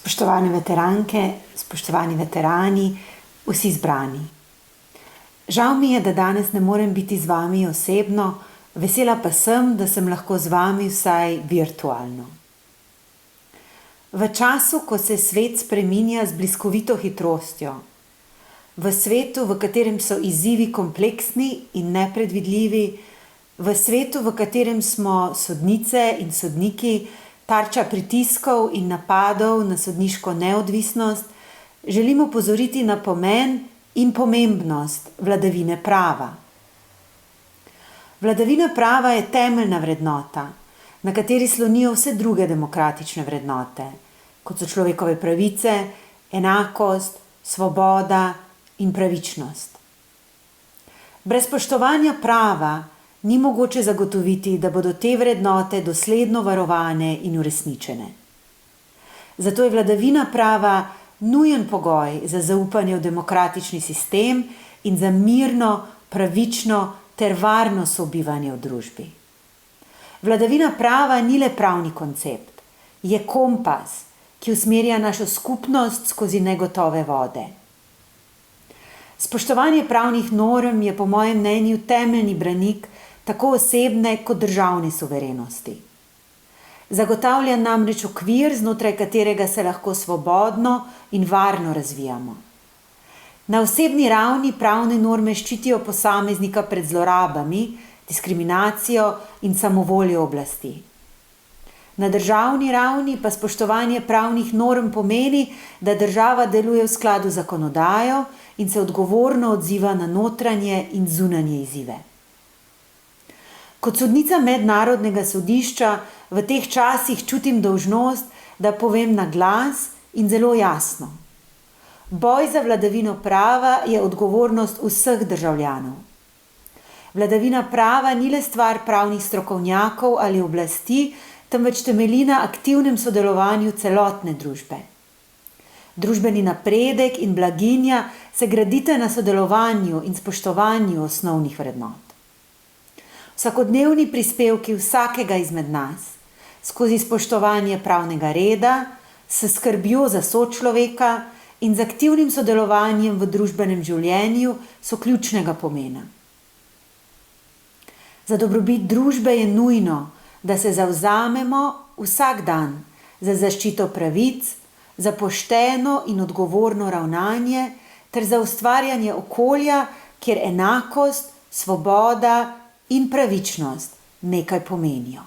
Spoštovane veteranke, spoštovani veterani, vsi zbrani. Žal mi je, da danes ne morem biti z vami osebno, vesela pa sem, da sem lahko z vami vsaj virtualno. V času, ko se svet spreminja z bliskovito hitrostjo, v svetu, v katerem so izzivi kompleksni in nepredvidljivi, v svetu, v katerem smo sodnice in sodniki, tarča pritiskov in napadov na sodniško neodvisnost, želim opozoriti na pomen in pomembnost vladavine prava. Vladavina prava je temeljna vrednota, na kateri slonijo vse druge demokratične vrednote, kot so človekove pravice, enakost, svoboda in pravičnost. Brez spoštovanja prava ni mogoče zagotoviti, da bodo te vrednote dosledno varovane in uresničene. Zato je vladavina prava nujen pogoj za zaupanje v demokratični sistem in za mirno, pravično ter varno sobivanje v družbi. Vladavina prava ni le pravni koncept, je kompas, ki usmerja našo skupnost skozi negotove vode. Spoštovanje pravnih norm je po mojem mnenju temeljni branik tako osebne kot državne suverenosti. Zagotavlja namreč okvir, znotraj katerega se lahko svobodno in varno razvijamo. Na osebni ravni pravne norme ščitijo posameznika pred zlorabami, diskriminacijo in samovoljo oblasti. Na državni ravni pa spoštovanje pravnih norm pomeni, da država deluje v skladu z zakonodajo in se odgovorno odziva na notranje in zunanje izzive. Kot sodnica mednarodnega sodišča v teh časih čutim dolžnost, da povem na glas in zelo jasno. Boj za vladavino prava je odgovornost vseh državljanov. Vladavina prava ni le stvar pravnih strokovnjakov ali oblasti, temveč temelji na aktivnem sodelovanju celotne družbe. Družbeni napredek in blaginja se gradita na sodelovanju in spoštovanju osnovnih vrednot. Vsakodnevni prispevki vsakega izmed nas, skozi spoštovanje pravnega reda, s skrbjo za sočloveka in z aktivnim sodelovanjem v družbenem življenju so ključnega pomena. Za dobrobit družbe je nujno, da se zavzamemo vsak dan za zaščito pravic, za pošteno in odgovorno ravnanje ter za ustvarjanje okolja, kjer enakost, svoboda in pravičnost nekaj pomenijo.